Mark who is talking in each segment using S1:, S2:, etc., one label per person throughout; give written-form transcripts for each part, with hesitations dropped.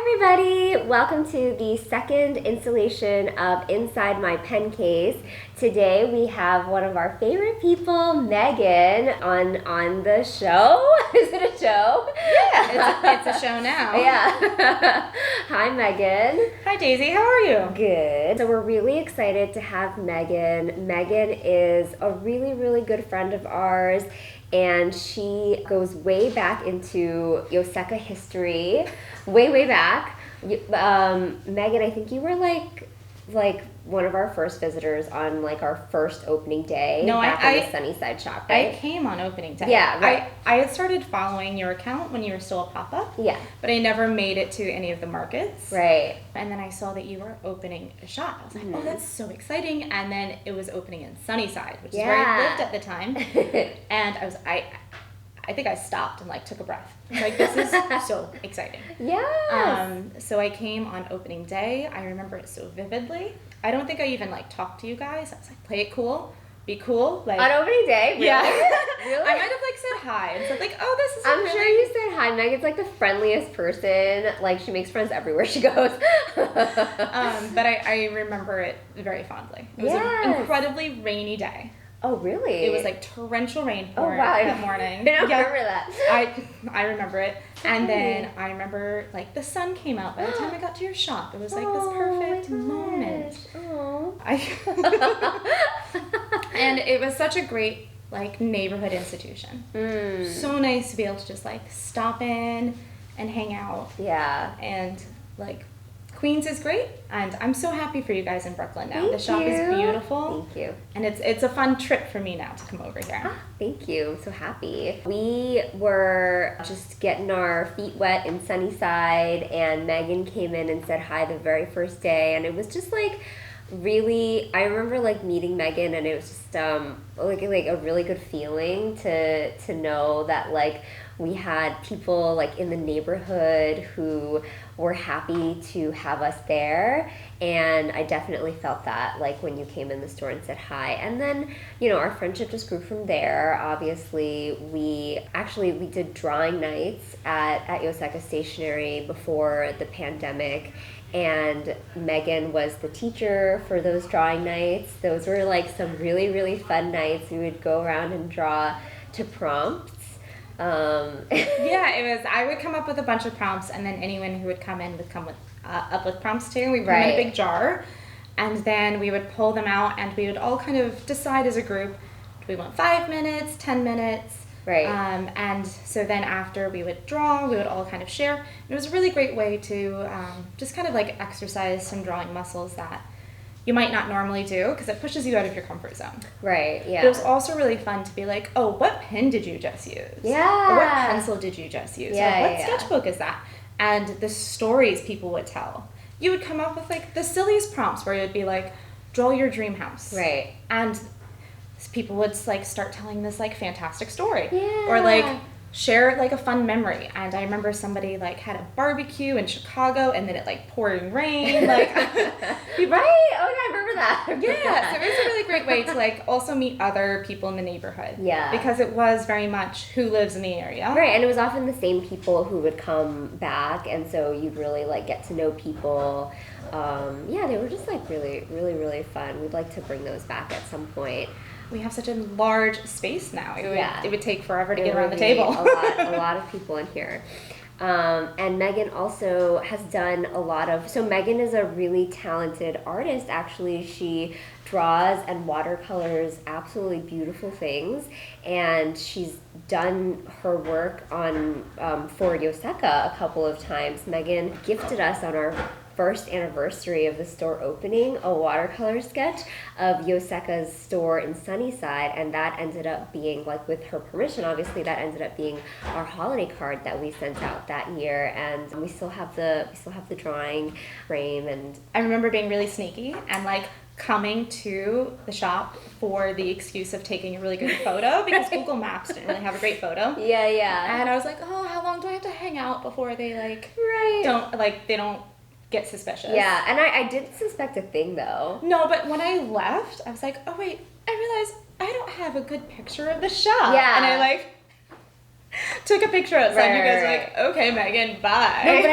S1: Hi everybody! Welcome to the second installation of Inside My Pen Case. Today we have one of our favorite people, Megan, on the show. Is it a show?
S2: Yeah, it's a show now.
S1: Yeah. Hi Megan.
S2: Hi Daisy, how are you?
S1: Good. So we're really excited to have Megan. Megan is a really, really good friend of ours, and she goes way back into Yoseka history. Way back. Megan, I think you were like one of our first visitors on like our first opening day back in the Sunnyside shop, right?
S2: I came on opening day.
S1: Yeah, right.
S2: I had started following your account when you were still a pop-up.
S1: Yeah.
S2: But I never made it to any of the markets.
S1: Right.
S2: And then I saw that you were opening a shop. I was like, oh, that's so exciting. And then it was opening in Sunnyside, which is where I lived at the time. And I think I stopped and like took a breath. Like, this is so exciting.
S1: Yeah.
S2: So I came on opening day. I remember it so vividly. I don't think I even like talked to you guys. I was like, play it cool, be cool. Like
S1: on opening day, really?
S2: Yeah.
S1: Really?
S2: I might have like said hi and said like, oh, this is.
S1: I'm sure you said hi. Megan's like the friendliest person. Like, she makes friends everywhere she goes.
S2: But I remember it very fondly. It was an incredibly rainy day.
S1: Oh, really?
S2: It was like torrential rain pouring that morning.
S1: I don't remember that.
S2: I remember it. And then I remember like the sun came out by the time I got to your shop. It was like this perfect moment.
S1: Oh.
S2: And it was such a great like neighborhood institution. So nice to be able to just like stop in and hang out.
S1: Yeah.
S2: And like Queens is great, and I'm so happy for you guys in Brooklyn now. The shop is beautiful.
S1: Thank you.
S2: And it's a fun trip for me now to come over here.
S1: Thank you. I'm so happy. We were just getting our feet wet in Sunnyside, and Megan came in and said hi the very first day, and it was just like really, I remember like meeting Megan, and it was just like a really good feeling to know that like we had people like in the neighborhood who were happy to have us there, and I definitely felt that like when you came in the store and said hi. And then, you know, our friendship just grew from there. Obviously, we did drawing nights at Yoseka Stationery before the pandemic, and Megan was the teacher for those drawing nights. Those were like some really, really fun nights. We would go around and draw to prompts.
S2: Yeah, it was. I would come up with a bunch of prompts, and then anyone who would come in would come with up with prompts too. We put them in a big jar, and then we would pull them out, and we would all kind of decide as a group: do we want 5 minutes, 10 minutes?
S1: Right.
S2: And so then after we would draw, we would all kind of share. It was a really great way to just kind of like exercise some drawing muscles that you might not normally do, because it pushes you out of your comfort zone.
S1: Right, yeah.
S2: But it was also really fun to be like, oh, what pen did you just use?
S1: Yeah.
S2: Or what pencil did you just use?
S1: Yeah,
S2: or what sketchbook is that? And the stories people would tell. You would come up with like the silliest prompts where it would be like, draw your dream house.
S1: Right.
S2: And people would like start telling this like fantastic story.
S1: Yeah.
S2: Or like share like a fun memory. And I remember somebody like had a barbecue in Chicago, and then it like pouring rain. Like
S1: right? Oh yeah, I remember that.
S2: So it was a really great way to like also meet other people in the neighborhood.
S1: Yeah.
S2: Because it was very much who lives in the area.
S1: Right, and it was often the same people who would come back, and so you'd really like get to know people. Yeah, they were just like really, really, really fun. We'd like to bring those back at some point.
S2: We have such a large space now. It would take forever to get around the table.
S1: a lot of people in here. And Megan also has done a lot of, so Megan is a really talented artist, actually. She draws and watercolors absolutely beautiful things, and she's done her work on for Yoseka a couple of times. Megan gifted us on our first anniversary of the store opening a watercolor sketch of Yoseka's store in Sunnyside, and that ended up being, like with her permission obviously, that ended up being our holiday card that we sent out that year, and we still have the drawing frame. And
S2: I remember being really sneaky and like coming to the shop for the excuse of taking a really good photo, because Google Maps didn't really have a great photo.
S1: Yeah.
S2: And I was like, oh, how long do I have to hang out before they like they don't get suspicious.
S1: Yeah, and I didn't suspect a thing though.
S2: No, but when I left, I was like, oh wait, I realized I don't have a good picture of the shop.
S1: Yeah.
S2: And I like took a picture outside, and you guys were like, okay, Megan, bye.
S1: No, but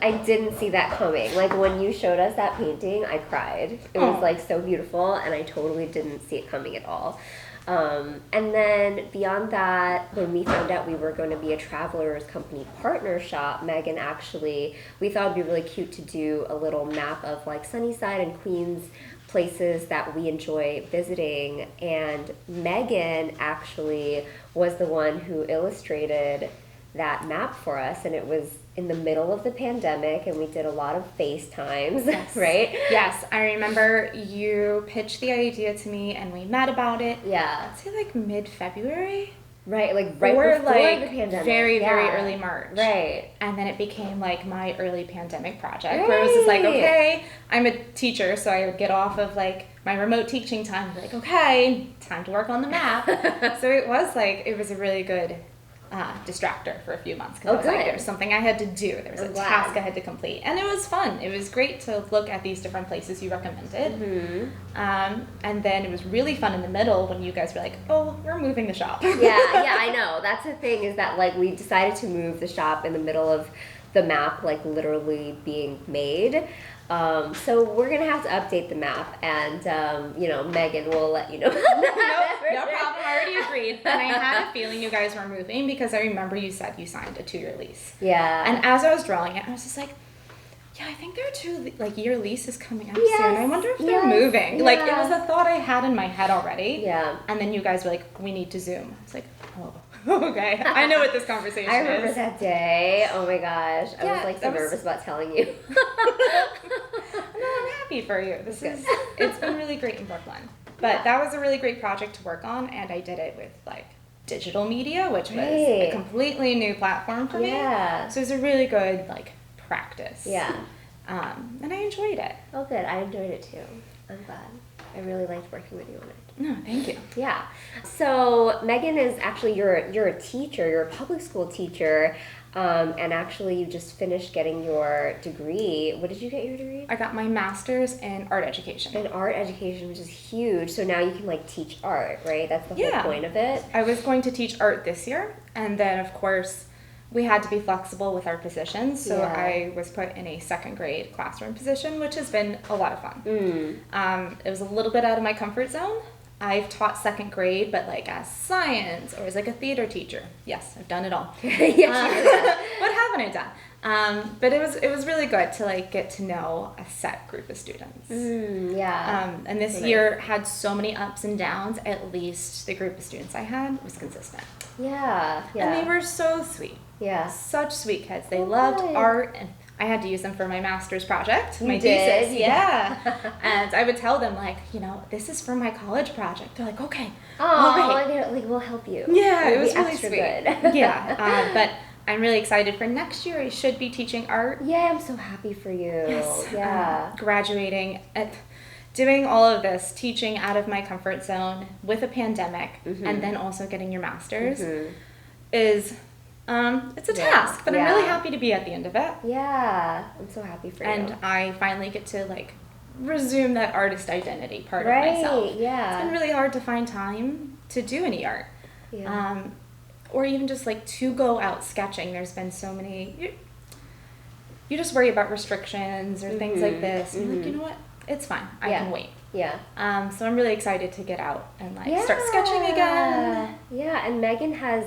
S1: I didn't see that coming. Like, when you showed us that painting, I cried. It was, like, so beautiful, and I totally didn't see it coming at all. And then beyond that, when we found out we were going to be a Travelers Company partner shop, Megan actually, we thought it'd be really cute to do a little map of, like, Sunnyside and Queens places that we enjoy visiting, and Megan actually was the one who illustrated that map for us, and it was in the middle of the pandemic, and we did a lot of FaceTimes,
S2: yes.
S1: Right?
S2: Yes, I remember you pitched the idea to me, and we met about it.
S1: Yeah.
S2: I'd say like mid-February.
S1: Right, like right before
S2: like
S1: the pandemic.
S2: Very early March.
S1: Right.
S2: And then it became like my early pandemic project, where it was just like, okay, I'm a teacher, so I would get off of like my remote teaching time, and be like, okay, time to work on the map. So it was a really good distractor for a few months, because I was like, there was something I had to do. There was a task I had to complete, and it was fun. It was great to look at these different places you recommended. Mm-hmm. And then it was really fun in the middle when you guys were like, oh, we're moving the shop.
S1: yeah, I know. That's the thing, is that like we decided to move the shop in the middle of the map, like literally being made. So we're gonna have to update the map, and Megan will let you know.
S2: No problem. I already agreed, and I had a feeling you guys were moving, because I remember you said you signed a 2-year lease.
S1: Yeah.
S2: And as I was drawing it, I was just like, yeah, I think their 2-year lease is coming up soon. I wonder if they're moving. Yeah. Like, it was a thought I had in my head already.
S1: Yeah.
S2: And then you guys were like, we need to Zoom. I was like, oh. Okay, I know what this conversation is.
S1: I remember that day. Oh my gosh, I was like so nervous about telling you.
S2: No, I'm happy for you. It's been really great in Brooklyn. But that was a really great project to work on, and I did it with like digital media, which was a completely new platform for me. So it was a really good like practice.
S1: Yeah.
S2: And I enjoyed it.
S1: Oh, good. I enjoyed it too. I'm glad. I really liked working with you on it.
S2: No, thank you.
S1: Yeah. So Megan is actually, you're a teacher, you're a public school teacher, and actually you just finished getting your degree. What did you get your degree?
S2: I got my master's in art education.
S1: In art education, which is huge. So now you can like teach art, right? That's the whole point of it.
S2: I was going to teach art this year, and then of course we had to be flexible with our positions, so I was put in a 2nd grade classroom position, which has been a lot of fun. It was a little bit out of my comfort zone. I've taught 2nd grade, but like as science or as like a theater teacher. Yes, I've done it all. What haven't I done? But it was really good to like get to know a set group of students. And this year had so many ups and downs. At least the group of students I had was consistent.
S1: And
S2: they were so sweet. Such sweet kids. They loved art, and I had to use them for my master's project, my thesis. And I would tell them, like, this is for my college project. They're like, okay.
S1: Oh, they're like, we'll help you.
S2: Yeah, it was really
S1: extra
S2: sweet.
S1: Good.
S2: But I'm really excited for next year. I should be teaching art.
S1: Yeah, I'm so happy for you.
S2: Yes.
S1: Yeah.
S2: Graduating, doing all of this, teaching out of my comfort zone with a pandemic, and then also getting your master's is... it's a task, but I'm really happy to be at the end of it. Yeah,
S1: I'm so happy for you.
S2: And I finally get to like resume that artist identity part of myself. It's been really hard to find time to do any art. Or even just like to go out sketching. There's been so many, you just worry about restrictions or things like this. And you're like, you know what? It's fine. I can wait. So I'm really excited to get out and like start sketching again.
S1: Yeah, and Megan has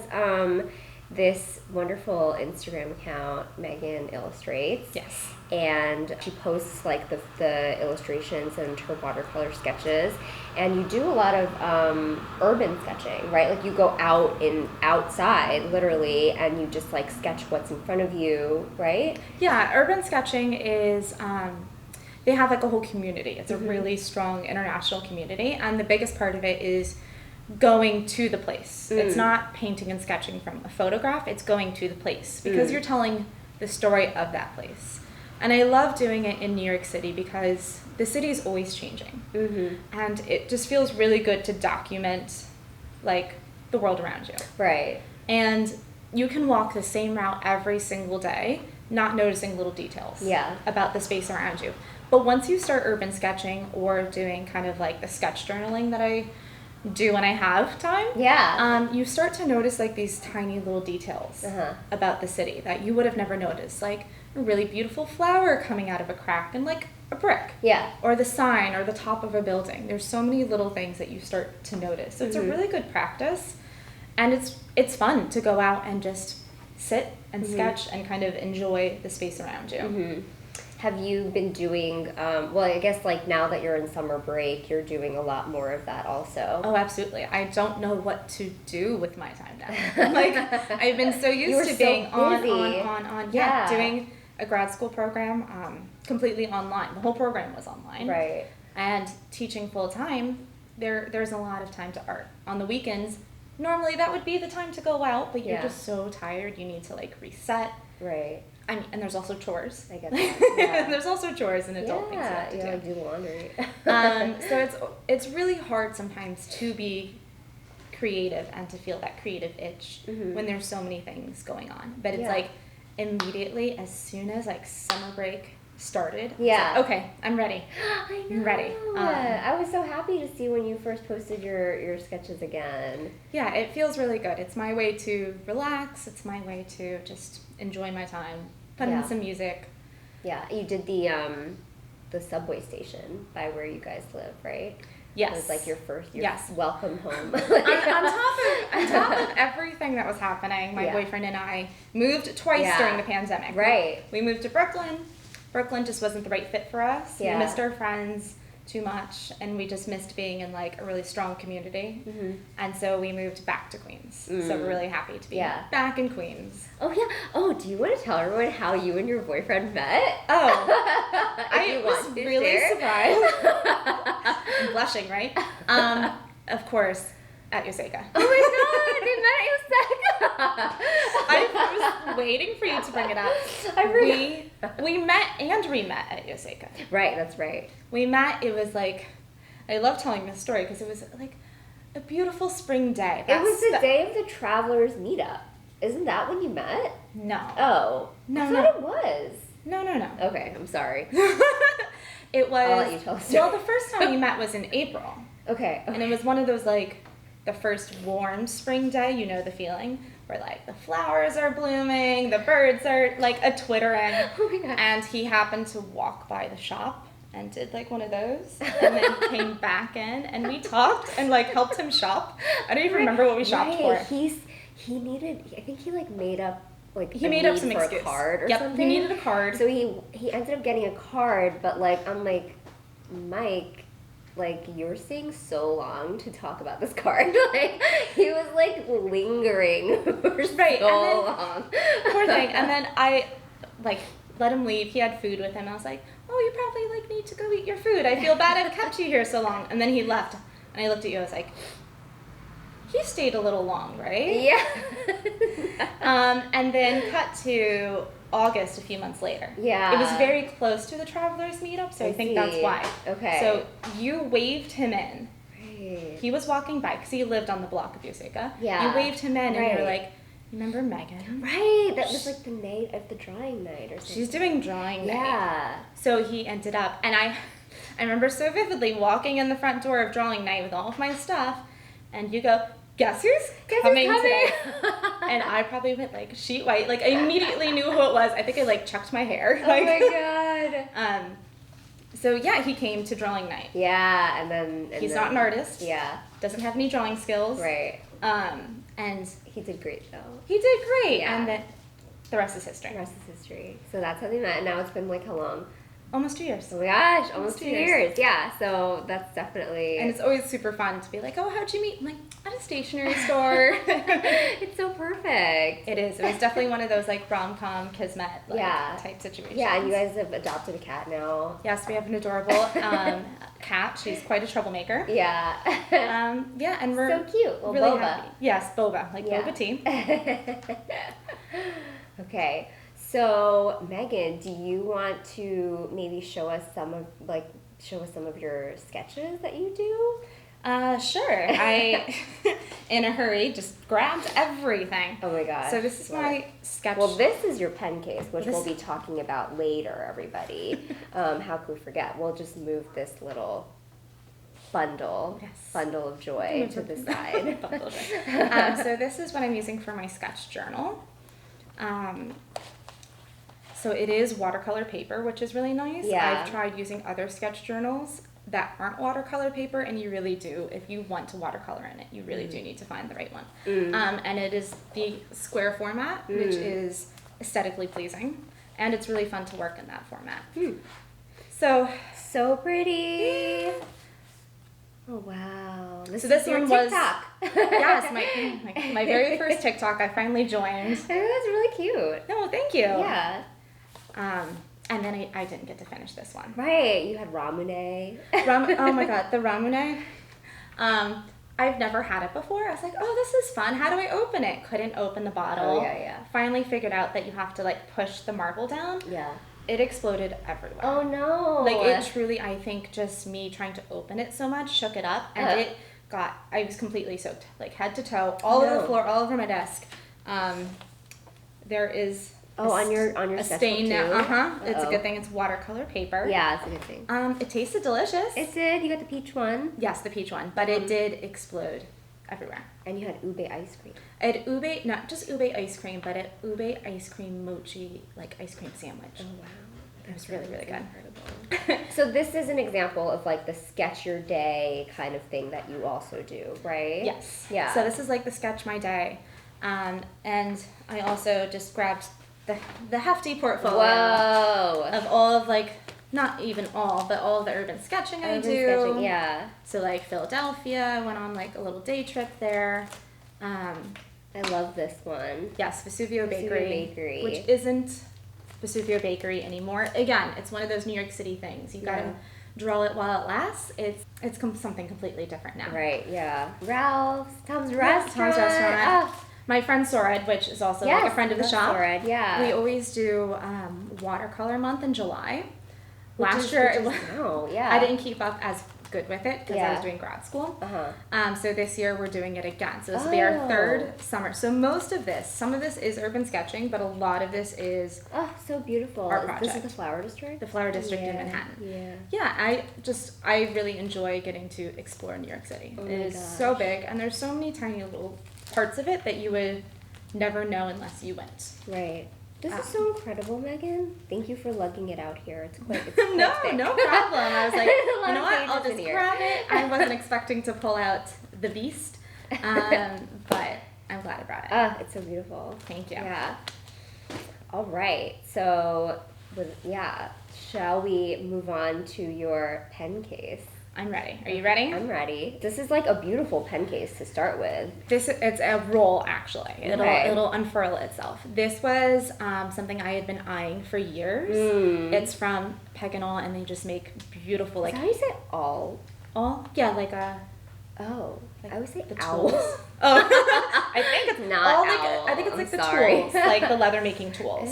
S1: this wonderful Instagram account, Meagan Illustrates.
S2: Yes.
S1: And she posts like the illustrations and her watercolor sketches. And you do a lot of urban sketching, right? Like you go outside, literally, and you just like sketch what's in front of you, right?
S2: Yeah, urban sketching is, they have like a whole community. It's a really strong international community. And the biggest part of it is going to the place. It's not painting and sketching from a photograph, it's going to the place because you're telling the story of that place. And I love doing it in New York City because the city is always changing. And it just feels really good to document like the world around you.
S1: Right.
S2: And you can walk the same route every single day, not noticing little details about the space around you. But once you start urban sketching or doing kind of like the sketch journaling that I do when I have time.
S1: Yeah.
S2: You start to notice like these tiny little details about the city that you would have never noticed, like a really beautiful flower coming out of a crack in like a brick.
S1: Yeah.
S2: Or the sign or the top of a building. There's so many little things that you start to notice. So it's a really good practice, and it's fun to go out and just sit and sketch and kind of enjoy the space around you.
S1: Have you been doing, well, I guess like now that you're in summer break, you're doing a lot more of that also.
S2: Oh, absolutely. I don't know what to do with my time now. Like, I've been so used to being on. Yeah, doing a grad school program completely online. The whole program was online.
S1: Right.
S2: And teaching full time, there's a lot of time to art. On the weekends, normally that would be the time to go out, but you're just so tired, you need to like reset.
S1: Right.
S2: And there's also chores.
S1: I get that. Yeah.
S2: There's also chores and adult things you have to do.
S1: Yeah, do laundry.
S2: So it's really hard sometimes to be creative and to feel that creative itch when there's so many things going on. But it's like immediately as soon as like summer break started,
S1: yeah,
S2: like, okay, I'm ready.
S1: I know.
S2: I'm ready.
S1: I was so happy to see when you first posted your sketches again.
S2: Yeah, it feels really good. It's my way to relax. It's my way to just enjoy my time. Put in some music.
S1: Yeah, you did the subway station by where you guys live, right?
S2: Yes.
S1: It was like your welcome home.
S2: on top of everything that was happening, my boyfriend and I moved twice during the pandemic.
S1: Right.
S2: We moved to Brooklyn. Brooklyn just wasn't the right fit for us.
S1: Yeah.
S2: We missed our friends too much, and we just missed being in like a really strong community. And so we moved back to Queens. So we're really happy to be back in Queens.
S1: Oh yeah. Oh, do you want to tell everyone how you and your boyfriend met?
S2: Oh, I was really surprised. I'm blushing, right? Of course, at Yoseka.
S1: Oh my God, they met at Yoseka.
S2: I was waiting for you to bring it up. We met and re-met at Yoseka.
S1: Right, that's right.
S2: We met, it was like, I love telling this story because it was like a beautiful spring day.
S1: It was the day of the Travelers meetup. Isn't that when you met?
S2: No.
S1: Oh.
S2: No,
S1: I thought it was.
S2: No.
S1: Okay, I'm sorry.
S2: It was,
S1: I'll let you tell the story.
S2: well, the first time we met was in April.
S1: Okay.
S2: And it was one of those like, the first warm spring day, you know the feeling, where like the flowers are blooming, the birds are like a-twittering.
S1: Oh my God.
S2: And he happened to walk by the shop and did like one of those and then came back in and we talked and like helped him shop. I don't even remember what we shopped for.
S1: He needed, I think he like made up like
S2: he made up some excuse.
S1: A card or something.
S2: He needed a card.
S1: So he ended up getting a card, but like I'm like, Mike, like you're staying so long to talk about this card. Like he was like lingering for so long.
S2: Poor thing. And then I like let him leave. He had food with him. I was like, oh, you probably like need to go eat your food. I feel bad I've kept you here so long. And then he left. And I looked at you. I was like, he stayed a little long, right?
S1: Yeah.
S2: And then cut to August a few months later.
S1: Yeah.
S2: It was very close to the Travelers meetup, so I think that's why.
S1: Okay.
S2: So you waved him in.
S1: Right.
S2: He was walking by, because he lived on the block of Yoseka.
S1: Yeah.
S2: You waved him in, and you were like, remember Meagan?
S1: Right. That was like the night of the drawing night or something.
S2: She's doing drawing night.
S1: Yeah.
S2: So he ended up, and I remember so vividly walking in the front door of drawing night with all of my stuff, and you go, guess who's coming today? And I probably went like sheet white. Like I immediately knew who it was. I think I like chucked my hair. Like,
S1: oh my God.
S2: So yeah, he came to drawing night.
S1: Yeah, and then
S2: he's not an artist.
S1: Yeah.
S2: Doesn't have any drawing skills.
S1: Right.
S2: And
S1: he did great though.
S2: He did great.
S1: Yeah.
S2: And then the rest is history.
S1: The rest is history. So that's how they met. And now it's been like how long?
S2: Almost 2 years.
S1: Oh my gosh, almost 2 years. Yeah, so that's definitely...
S2: And it's always super fun to be like, oh, how'd you meet? I'm like, at a stationery store.
S1: It's so perfect.
S2: It is. It was definitely one of those like rom-com, kismet type situations.
S1: Yeah, and you guys have adopted a cat now.
S2: Yes, we have an adorable cat. She's quite a troublemaker.
S1: Yeah.
S2: Yeah, and we're
S1: so cute. Well,
S2: really
S1: Boba.
S2: happy. Yes, Boba, like Boba tea.
S1: Okay. So, Meagan, do you want to maybe show us some of your sketches that you do?
S2: Sure. I, in a hurry, just grabbed everything.
S1: Oh my gosh.
S2: So this is my sketch.
S1: Well, this is your pen case, which we'll be talking about later, everybody. How could we forget? We'll just move this little bundle of joy to the side.
S2: So this is what I'm using for my sketch journal. So it is watercolor paper, which is really nice.
S1: Yeah.
S2: I've tried using other sketch journals that aren't watercolor paper, and you really do, if you want to watercolor in it, you really do need to find the right one. And it is the square format, which is aesthetically pleasing, and it's really fun to work in that format. So
S1: pretty. Oh wow!
S2: So this one was
S1: TikTok.
S2: Yes, my very first TikTok. I finally joined.
S1: It was really cute.
S2: No, thank you.
S1: Yeah.
S2: And then I didn't get to finish this one.
S1: Right, you had ramune.
S2: Oh my god, the ramune. I've never had it before. I was like, oh, this is fun. How do I open it? Couldn't open the bottle.
S1: Oh yeah.
S2: Finally figured out that you have to like push the marble down.
S1: Yeah.
S2: It exploded everywhere.
S1: Oh no.
S2: Like it truly, I think just me trying to open it so much shook it up, and I was completely soaked, like head to toe, all over the floor, all over my desk. There is
S1: on your
S2: a stain now. It's a good thing it's watercolor paper.
S1: Yeah, it's a good thing.
S2: It tasted delicious.
S1: It did. You got the peach one.
S2: Yes, the peach one, but it did explode everywhere.
S1: And you had ube ice cream.
S2: I had ube, not just ube ice cream, but an ube ice cream mochi like ice cream sandwich.
S1: Oh wow.
S2: It was really, really good.
S1: Incredible. So this is an example of like the sketch your day kind of thing that you also do, right?
S2: Yes.
S1: Yeah.
S2: So this is like the sketch my day. And I also just grabbed the hefty portfolio of all of like, not even all, but all of the urban sketching I do.
S1: Sketching, yeah.
S2: So like Philadelphia, I went on like a little day trip there.
S1: I love this one.
S2: Yes, Vesuvio Bakery. Which isn't Vesuvio Bakery anymore. Again, it's one of those New York City things. You gotta draw it while it lasts. It's something completely different now.
S1: Right, yeah. Ralph's, Tom's Restaurant.
S2: Oh. My friend Sorad, which is also like a friend of the shop.
S1: Sorad, yeah.
S2: We always do watercolor month in July. Last
S1: year,
S2: I didn't keep up as good with it because I was doing grad school. So this year we're doing it again. So this will be our third summer. So some of this is urban sketching, but a lot of this is
S1: so beautiful.
S2: Art project.
S1: This is the Flower District?
S2: The Flower District in Manhattan.
S1: Yeah.
S2: Yeah, I really enjoy getting to explore New York City. It is so big, and there's so many tiny little parts of it that you would never know unless you went.
S1: Right. This is so incredible, Megan. Thank you for lugging it out here. It's quite thick.
S2: No problem. I was like, you know what? I'll just grab it. I wasn't expecting to pull out the beast, but I'm glad I brought it.
S1: It's so beautiful.
S2: Thank you.
S1: Yeah. All right. So, shall we move on to your pen case?
S2: I'm ready. Are you ready?
S1: I'm ready. This is like a beautiful pen case to start with.
S2: It's a roll, actually. It'll unfurl itself. This was something I had been eyeing for years. It's from Pigma, and they just make beautiful
S1: Is that how you say all?
S2: All? Yeah, like a...
S1: Oh, like I would say
S2: the
S1: owl.
S2: Tools. Oh, I think it's
S1: not
S2: all
S1: owl.
S2: I think it's like
S1: sorry.
S2: Tools, like the leather making tools.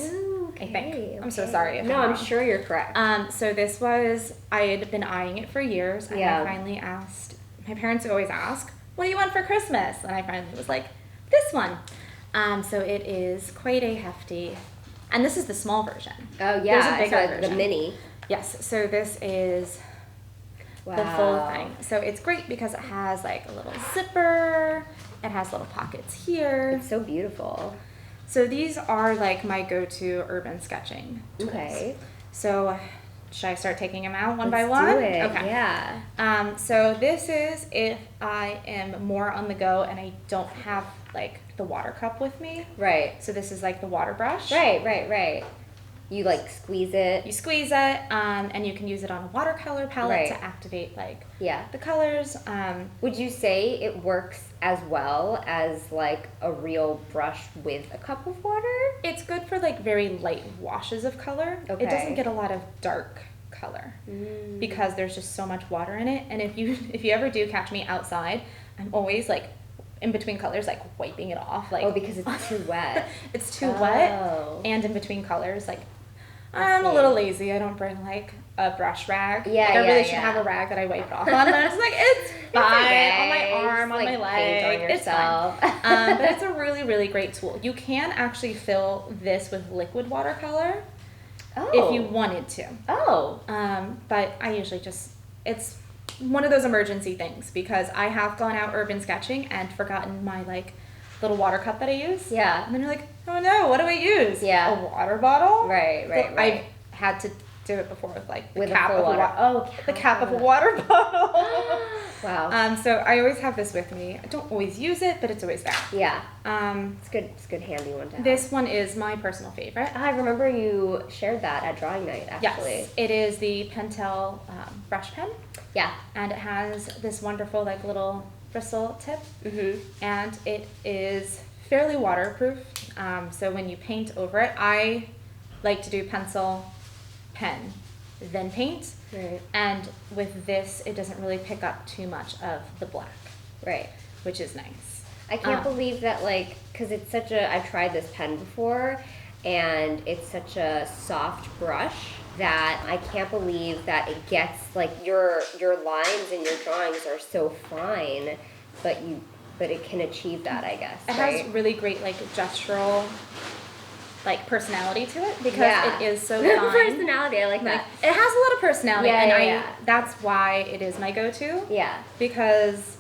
S1: Okay,
S2: I think.
S1: Okay.
S2: I'm so sorry.
S1: No, I'm sure you're correct.
S2: So this was, I had been eyeing it for years, and I finally asked, my parents always ask, what do you want for Christmas? And I finally was like, this one. So it is quite a hefty, and this is the small version.
S1: Oh yeah,
S2: there's a bigger version.
S1: The mini.
S2: Yes, so this is the full thing. So it's great because it has like a little zipper, it has little pockets here.
S1: It's so beautiful.
S2: So these are like my go-to urban sketching tools.
S1: Okay.
S2: So should I start taking them out one by
S1: Let's
S2: one?
S1: do it.
S2: Okay.
S1: Yeah.
S2: So this is if I am more on the go and I don't have like the water cup with me.
S1: Right.
S2: So this is like the water brush.
S1: Right. You like squeeze it.
S2: You squeeze it, and you can use it on a watercolor palette to activate like the colors.
S1: Would you say it works as well as like a real brush with a cup of water?
S2: It's good for like very light washes of color.
S1: Okay.
S2: It doesn't get a lot of dark color because there's just so much water in it. And if you ever do catch me outside, I'm always like in between colors, like wiping it off. Like
S1: because it's too wet.
S2: It's too wet, and in between colors, like I'm a little lazy. I don't bring like a brush rag. I really should have a rag that I wipe it off on. But I'm just like, it's fine. Okay. On my arm, on my leg.
S1: It's fine.
S2: But it's a really, really great tool. You can actually fill this with liquid watercolor if you wanted to.
S1: Oh.
S2: But I usually just, it's one of those emergency things, because I have gone out urban sketching and forgotten my like little water cup that I use.
S1: Yeah.
S2: And then you're like, oh no, what do I use?
S1: Yeah.
S2: A water bottle?
S1: Right.
S2: I've had to do it before with like the
S1: with
S2: cap of
S1: water.
S2: the cap of a water bottle.
S1: Wow.
S2: So I always have this with me. I don't always use it, but it's always there.
S1: Yeah. It's good. It's a good handy one to have.
S2: This one is my personal favorite.
S1: I remember you shared that at drawing night, actually.
S2: Yes. It is the Pentel brush pen.
S1: Yeah.
S2: And it has this wonderful like little bristle tip.
S1: Mm-hmm.
S2: And it is fairly waterproof. So when you paint over it, I like to do pencil, pen, then paint.
S1: Right.
S2: And with this, it doesn't really pick up too much of the black.
S1: Right.
S2: Which is nice.
S1: I can't believe that, like, because it's such a, I've tried this pen before, and it's such a soft brush that I can't believe that it gets, like, your lines and your drawings are so fine, but it can achieve that, I guess.
S2: It has really great, like, gestural, like, personality to it, because it is so fine.
S1: Personality, I like that.
S2: It has a lot of personality,
S1: and
S2: that's why it is my go-to.
S1: Yeah.
S2: Because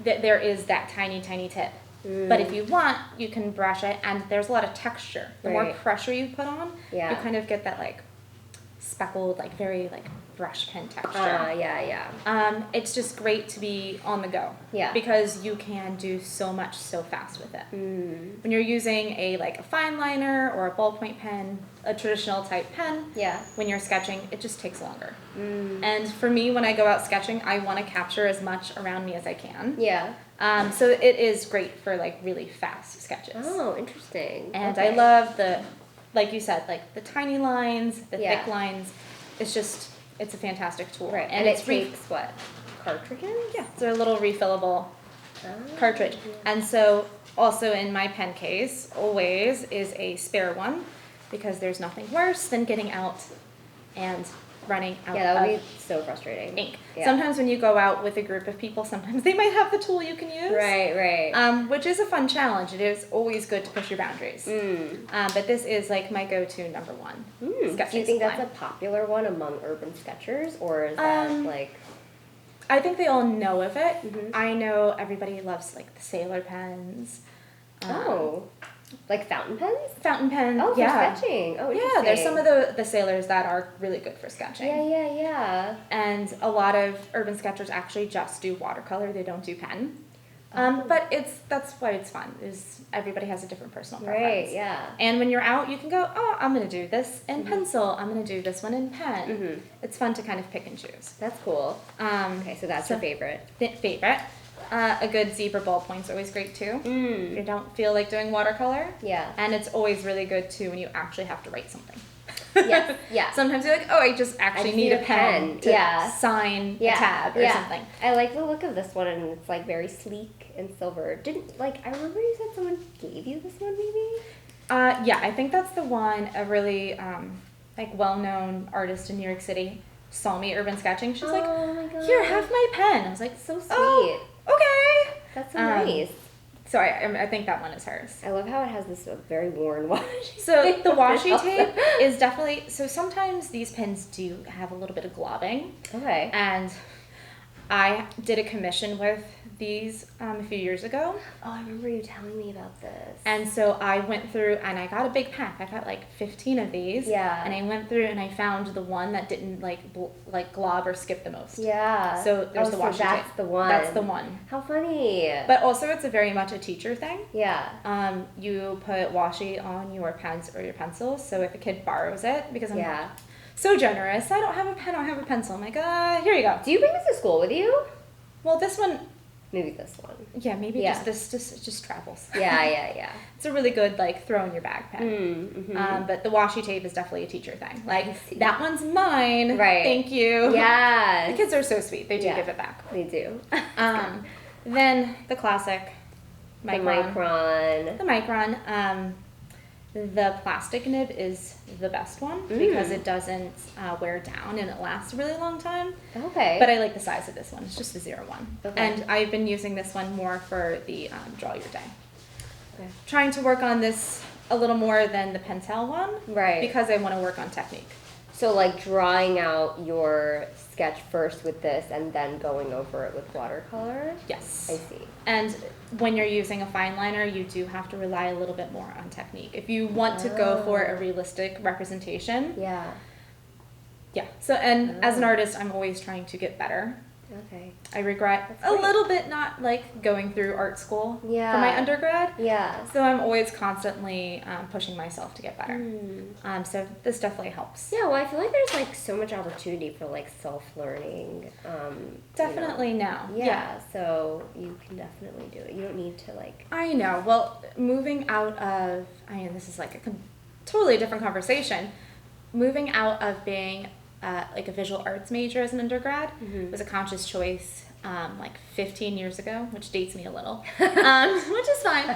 S2: there is that tiny, tiny tip. But if you want, you can brush it, and there's a lot of texture. The more pressure you put on, you kind of get that, like, speckled, like, very, like, brush pen texture. It's just great to be on the go.
S1: Yeah.
S2: Because you can do so much so fast with it. When you're using a fine liner or a ballpoint pen, a traditional type pen, when you're sketching, it just takes longer. And for me, when I go out sketching, I want to capture as much around me as I can.
S1: Yeah.
S2: So it is great for, like, really fast sketches.
S1: Oh, interesting.
S2: And I love like you said, like, the tiny lines, the thick lines. It's a fantastic tool.
S1: Right. And it takes what? Cartridges?
S2: Yeah. It's a little refillable cartridge. And so also in my pen case always is a spare one, because there's nothing worse than getting out and running out
S1: that would be so frustrating.
S2: Ink.
S1: Yeah.
S2: Sometimes when you go out with a group of people, sometimes they might have the tool you can use.
S1: Right.
S2: Which is a fun challenge. It is always good to push your boundaries. But this is like my go-to number one. Sketching
S1: Do you think
S2: supply.
S1: that's a popular one among urban sketchers, or is that like?
S2: I think they all know of it. I know everybody loves like the sailor pens.
S1: Like fountain pens?
S2: Fountain pens.
S1: Oh, for sketching. Oh, interesting.
S2: Yeah, there's some of the sailors that are really good for sketching.
S1: Yeah.
S2: And a lot of urban sketchers actually just do watercolor. They don't do pen. But that's why it's fun. Is everybody has a different personal preference.
S1: Right. Yeah.
S2: And when you're out, you can go, oh, I'm gonna do this in pencil. I'm gonna do this one in pen. It's fun to kind of pick and choose.
S1: That's cool. Okay, so that's your favorite.
S2: Favorite. A good zebra ballpoint's always great too. If you don't feel like doing watercolor.
S1: Yeah.
S2: And it's always really good too when you actually have to write something.
S1: Yes. Yeah.
S2: Sometimes you're like, oh, I just need a pen to sign a tab or something.
S1: I like the look of this one, and it's like very sleek and silver. I remember you said someone gave you this one, maybe?
S2: Yeah, I think that's the one. A really like well-known artist in New York City saw me urban sketching. She's like,
S1: oh my God.
S2: Here, have my pen. I was like,
S1: So sweet.
S2: Oh, okay.
S1: That's so nice.
S2: So I think that one is hers.
S1: I love how it has this very worn washi.
S2: So the washi tape is definitely, so sometimes these pens do have a little bit of globbing.
S1: Okay.
S2: And I did a commission with these a few years ago.
S1: Oh, I remember you telling me about this.
S2: And so I went through and I got a big pack. I got like 15 of these.
S1: Yeah.
S2: And I went through and I found the one that didn't like glob or skip the most.
S1: Yeah.
S2: So there's the washi tape.
S1: That's the one.
S2: That's the one.
S1: How funny.
S2: But also it's a very much a teacher thing.
S1: Yeah.
S2: You put washi on your pens or your pencils. So if a kid borrows it, because I'm so generous, I don't have a pen, I don't have a pencil. I'm like, here you go.
S1: Do you bring this to school with you?
S2: Well, this one.
S1: Maybe this one.
S2: Yeah, maybe just travels.
S1: Yeah.
S2: It's a really good like throw in your bag pen. But the washi tape is definitely a teacher thing. Like that one's mine. Right. Thank you.
S1: Yeah.
S2: The kids are so sweet. They do give it back.
S1: They do.
S2: Then the classic Micron. The Micron. The plastic nib is the best one because it doesn't wear down and it lasts a really long time.
S1: Okay.
S2: But I like the size of this one. It's just a 01. Okay. And I've been using this one more for the draw your day. Okay. Trying to work on this a little more than the Pentel one.
S1: Right.
S2: Because I want to work on technique.
S1: So like drawing out your sketch first with this and then going over it with watercolor?
S2: Yes.
S1: I see.
S2: And when you're using a fine liner, you do have to rely a little bit more on technique. If you want to go for a realistic representation.
S1: Yeah.
S2: Yeah. So, and as an artist, I'm always trying to get better.
S1: Okay.
S2: I regret a little bit not like going through art school for my undergrad.
S1: Yeah.
S2: So I'm always constantly pushing myself to get better. So this definitely helps.
S1: Yeah, well, I feel like there's like so much opportunity for like self-learning.
S2: Definitely now.
S1: Yeah, so you can definitely do it. You don't need to like...
S2: I know. Well, moving out of, this is like a totally different conversation. Moving out of being like a visual arts major as an undergrad was a conscious choice like 15 years ago, which dates me a little, which is fine.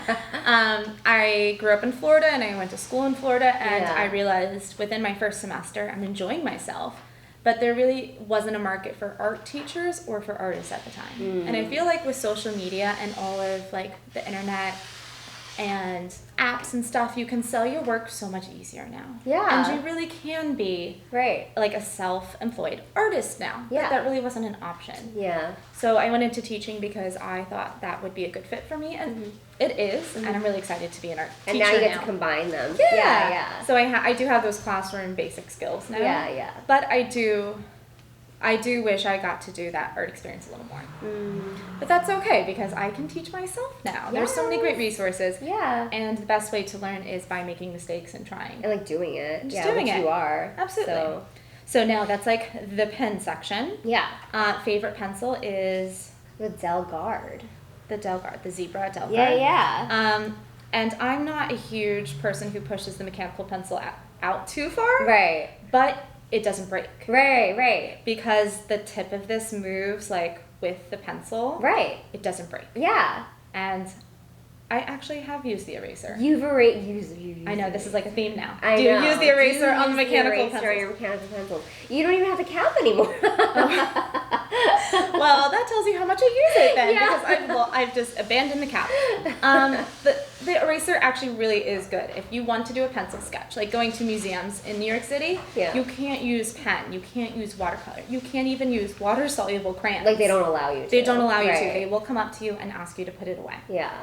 S2: I grew up in Florida and I went to school in Florida, and I realized within my first semester I'm enjoying myself, but there really wasn't a market for art teachers or for artists at the time. And I feel like with social media and all of like the internet and apps and stuff, you can sell your work so much easier now.
S1: Yeah.
S2: And you really can be
S1: like
S2: a self-employed artist now.
S1: Yeah.
S2: But that really wasn't an option.
S1: Yeah.
S2: So I went into teaching because I thought that would be a good fit for me, and it is, and I'm really excited to be an art teacher.
S1: And now you get to combine them.
S2: Yeah. So I do have those classroom basic skills now.
S1: Yeah.
S2: But I do wish I got to do that art experience a little more. But that's okay, because I can teach myself now. There's so many great resources.
S1: Yeah.
S2: And the best way to learn is by making mistakes and trying.
S1: And like doing it.
S2: Just doing it.
S1: You are.
S2: Absolutely. So now that's like the pen section.
S1: Yeah.
S2: Favorite pencil is
S1: the DelGuard.
S2: The DelGuard, the Zebra DelGuard.
S1: Yeah.
S2: And I'm not a huge person who pushes the mechanical pencil out too far.
S1: Right.
S2: But it doesn't break.
S1: Right.
S2: Because the tip of this moves like with the pencil.
S1: Right.
S2: It doesn't break.
S1: Yeah.
S2: And I actually have used the eraser.
S1: You've used
S2: I know, this is like a theme now.
S1: I know.
S2: You use the eraser on the mechanical
S1: pencils? Your mechanical pencils. You don't even have the cap anymore.
S2: Well, that tells you how much I use it then, because I've just abandoned the cap. The eraser actually really is good. If you want to do a pencil sketch, like going to museums in New York City, you can't use pen, you can't use watercolor, you can't even use water-soluble crayons.
S1: Like they don't allow you to.
S2: They don't allow you to. They will come up to you and ask you to put it away.
S1: Yeah.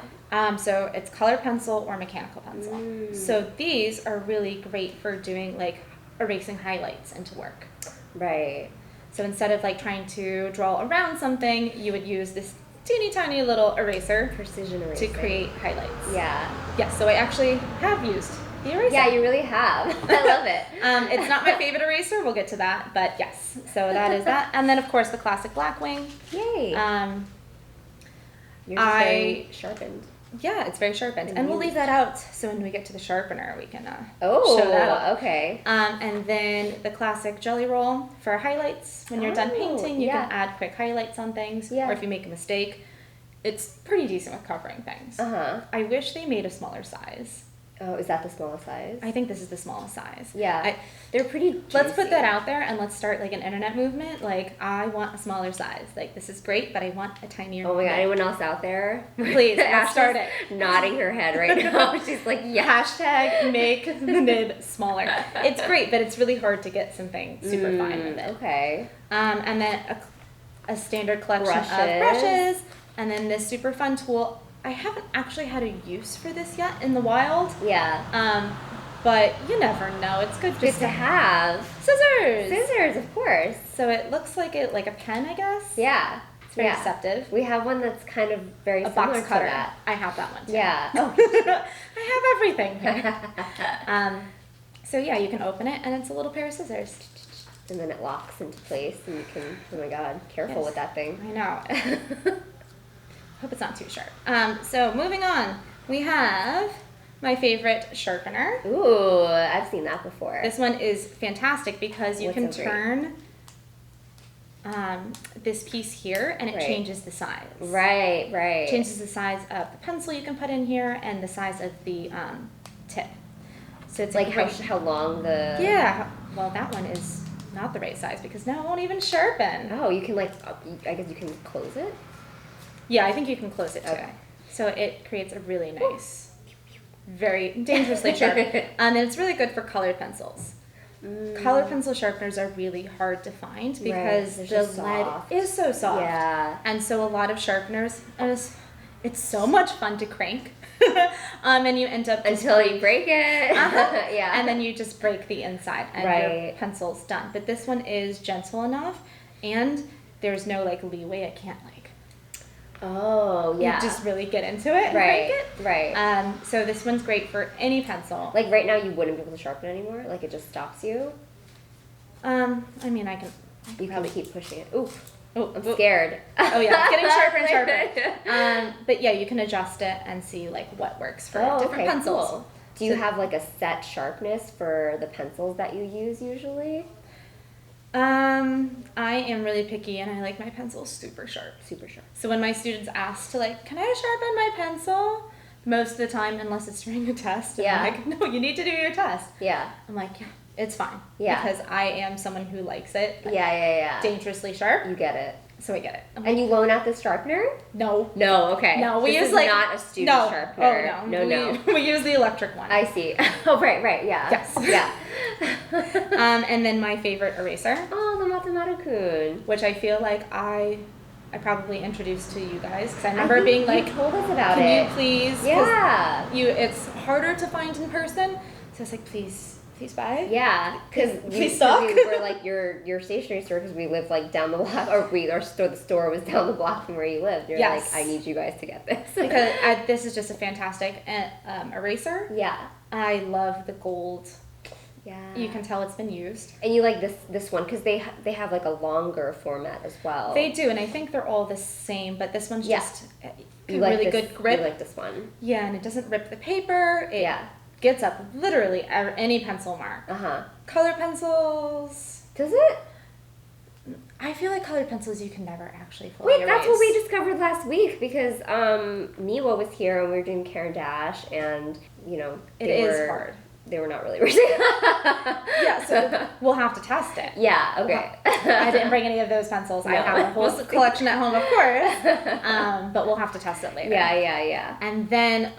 S2: So it's color pencil or mechanical pencil. So these are really great for doing like erasing highlights into work.
S1: Right.
S2: So instead of like trying to draw around something, you would use this teeny tiny little eraser.
S1: Precision eraser.
S2: To create highlights.
S1: Yeah.
S2: Yes, so I actually have used the eraser.
S1: Yeah, you really have. I love it.
S2: It's not my favorite eraser, we'll get to that, but yes. So that is that. And then of course the classic Blackwing.
S1: Yay. Yours is very sharpened.
S2: Yeah, it's very sharpened. And we'll leave that out so when we get to the sharpener we can show that off.
S1: Okay.
S2: And then the classic jelly roll for highlights. When you're done painting, you can add quick highlights on things.
S1: Yeah.
S2: Or if you make a mistake, it's pretty decent with covering things. I wish they made a smaller size.
S1: Oh, is that the smallest size?
S2: I think this is the smallest size.
S1: Yeah. They're pretty juicy.
S2: Let's put that out there and let's start like an internet movement. Like, I want a smaller size. Like, this is great, but I want a tinier.
S1: Oh my god, anyone else out there?
S2: Please, let's start it.
S1: Nodding her head right now. She's like, yeah.
S2: Hashtag make the nib smaller. It's great, but it's really hard to get something super fine with it.
S1: Okay.
S2: And then a standard collection of brushes. And then this super fun tool. I haven't actually had a use for this yet in the wild.
S1: Yeah.
S2: But you never know. It's good just
S1: to have.
S2: Scissors!
S1: Scissors, of course.
S2: So it looks like a pen, I guess.
S1: Yeah.
S2: It's very deceptive.
S1: We have one that's kind of very similar
S2: box cutter.
S1: to that.
S2: I have that one too.
S1: Yeah.
S2: Oh. I have everything here. So yeah, you can open it and it's a little pair of scissors.
S1: And then it locks into place and you can, oh my god, careful with that thing.
S2: I know. Hope it's not too sharp. So moving on, we have my favorite sharpener.
S1: Ooh, I've seen that before.
S2: This one is fantastic because you can turn this piece here and it changes the size.
S1: Right.
S2: Changes the size of the pencil you can put in here and the size of the tip. So it's
S1: like how long the...
S2: Yeah, well that one is not the right size because now it won't even sharpen.
S1: Oh, you can like, I guess you can close it?
S2: Yeah, I think you can close it too. Okay. So it creates a really nice, very dangerously sharp. And it's really good for colored pencils. Color pencil sharpeners are really hard to find because the lead is so soft.
S1: Yeah.
S2: And so a lot of sharpeners, it's so much fun to crank. And you end up
S1: until you break it. Yeah.
S2: And then you just break the inside and your pencil's done. But this one is gentle enough and there's no like leeway. I can't like you just really get into it and crank it.
S1: Right.
S2: So this one's great for any pencil.
S1: Like right now you wouldn't be able to sharpen anymore? Like it just stops you?
S2: I mean I can
S1: probably keep pushing it. Ooh.
S2: Oh,
S1: I'm scared.
S2: Oh yeah, it's getting sharper and sharper. But yeah, you can adjust it and see like what works for different pencils.
S1: Cool. Do you have like a set sharpness for the pencils that you use usually?
S2: I am really picky and I like my pencils super sharp.
S1: Super sharp.
S2: So when my students ask to like, can I sharpen my pencil? Most of the time, unless it's during a test, I'm like, no, you need to do your test.
S1: Yeah.
S2: I'm like, yeah, it's fine.
S1: Yeah.
S2: Because I am someone who likes it.
S1: Yeah.
S2: Dangerously sharp.
S1: You get it.
S2: So I get it.
S1: And you loan out the sharpener?
S2: No.
S1: No, okay.
S2: No, we
S1: this
S2: use
S1: is
S2: like
S1: not a student sharpener.
S2: Oh no. We use the electric one.
S1: I see. Oh right, yeah.
S2: Yes.
S1: Yeah.
S2: And then my favorite eraser.
S1: Oh, the Matematikun.
S2: Which I feel like I probably introduced to you guys because I remember being like,
S1: you told us about
S2: can you please?
S1: Yeah.
S2: It's harder to find in person, so I was like, please buy.
S1: Yeah, because we were like your stationery store because we lived like down the block, or the store was down the block from where you lived. You're like, I need you guys to get this
S2: because this is just a fantastic eraser.
S1: Yeah,
S2: I love the gold.
S1: Yeah,
S2: you can tell it's been used.
S1: And you like this one because they have like a longer format as well.
S2: They do, and I think they're all the same, but this one's just
S1: you like
S2: really good grip.
S1: You like this one.
S2: Yeah, and it doesn't rip the paper. It gets up literally any pencil mark. Color pencils.
S1: Does it?
S2: I feel like colored pencils you can never actually fully erase.
S1: That's what we discovered last week because Miwa was here and we were doing Care and Dash and
S2: it is hard.
S1: They were not really erasing.
S2: So we'll have to test it.
S1: Yeah, okay.
S2: I didn't bring any of those pencils. No. I have a whole collection at home, of course. But we'll have to test it later.
S1: Yeah.
S2: And then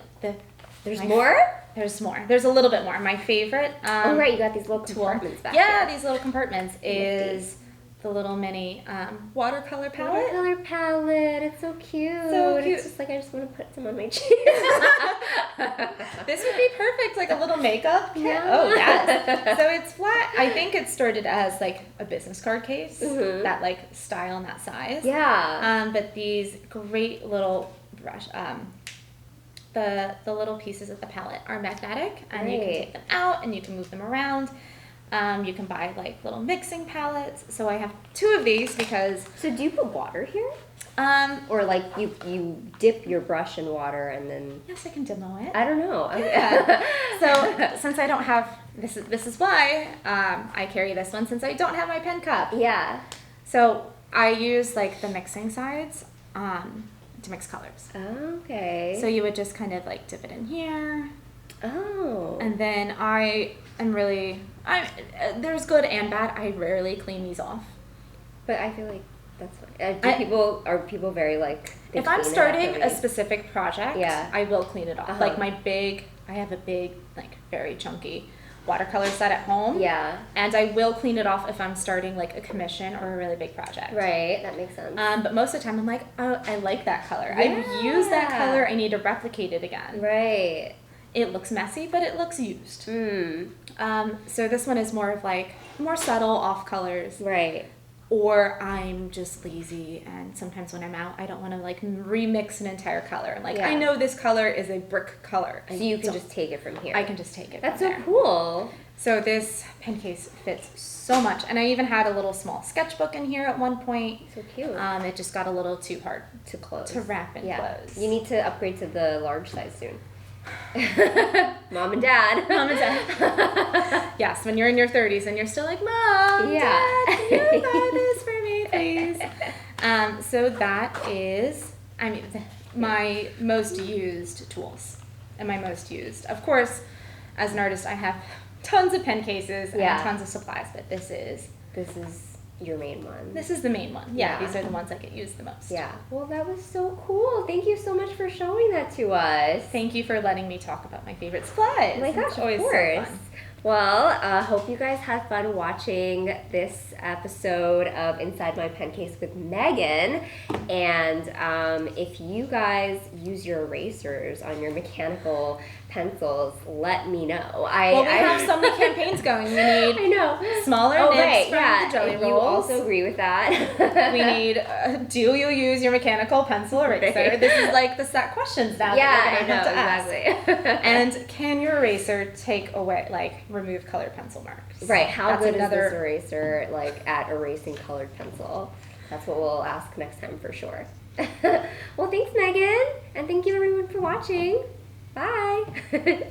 S1: There's more?
S2: There's more. There's a little bit more. My favorite
S1: right, you got these little compartments back
S2: there. These little compartments is the little mini watercolor palette.
S1: Watercolor palette. It's so cute. It's just like I just want to put some on my cheek.
S2: This would be perfect, like a little makeup kit.
S1: Yeah.
S2: Oh, yes. So it's flat. I think it started as like a business card case, that like style and that size.
S1: Yeah.
S2: But these great little brush, the little pieces of the palette are magnetic, and you can take them out and you can move them around. You can buy like little mixing palettes. So I have 2 of these because.
S1: So do you put water here? Or like you dip your brush in water and then.
S2: Yes, I can demo it.
S1: I don't know.
S2: Yeah. So since I don't have this is why I carry this one since I don't have my pen cup.
S1: Yeah.
S2: So I use like the mixing sides to mix colors.
S1: Okay.
S2: So you would just kind of like dip it in here.
S1: Oh.
S2: And then there's good and bad. I rarely clean these off.
S1: But I feel like that's fine. Are people very like...
S2: If I'm starting a specific project, I will clean it off. Like I have a big, like very chunky watercolor set at home.
S1: Yeah.
S2: And I will clean it off if I'm starting like a commission or a really big project.
S1: Right, that makes sense.
S2: But most of the time I'm like, oh, I like that color.
S1: Yeah.
S2: I've used that color. I need to replicate it again.
S1: Right.
S2: It looks messy, but it looks used. So this one is more of like more subtle off colors.
S1: Right.
S2: Or I'm just lazy, and sometimes when I'm out, I don't want to like remix an entire color. I'm like, I know this color is a brick color.
S1: So you can just take it from here.
S2: I can just take it.
S1: That's so cool.
S2: So this pen case fits so much, and I even had a little small sketchbook in here at one point.
S1: So cute.
S2: It just got a little too hard
S1: to close,
S2: to wrap and close.
S1: You need to upgrade to the large size soon. Mom and Dad.
S2: Yes, when you're in your 30s and you're still like, Mom, Dad, can you buy this for me, please? So that is, my most used tools and my most used. Of course, as an artist, I have tons of pen cases and tons of supplies, but this is
S1: your main one.
S2: This is the main one. Yeah, these are the ones that get used the most.
S1: Yeah. Well, that was so cool. Thank you so much for showing that to us.
S2: Thank you for letting me talk about my favorite supplies.
S1: Oh my gosh,
S2: it's always
S1: of course.
S2: so fun.
S1: Well, hope you guys had fun watching this episode of Inside My Pen Case with Megan. And if you guys use your erasers on your mechanical pencils, let me know.
S2: We have so many campaigns going. We need
S1: I know.
S2: smaller nibs from the jelly rolls.
S1: You also agree with that.
S2: We need, do you use your mechanical pencil eraser? This is like the set questions now that we're going to have to
S1: exactly.
S2: ask. And can your eraser take away, like, remove colored pencil marks?
S1: Right. How good is this eraser, like, at erasing colored pencil? That's what we'll ask next time for sure. Well, thanks, Megan. And thank you, everyone, for watching. Bye.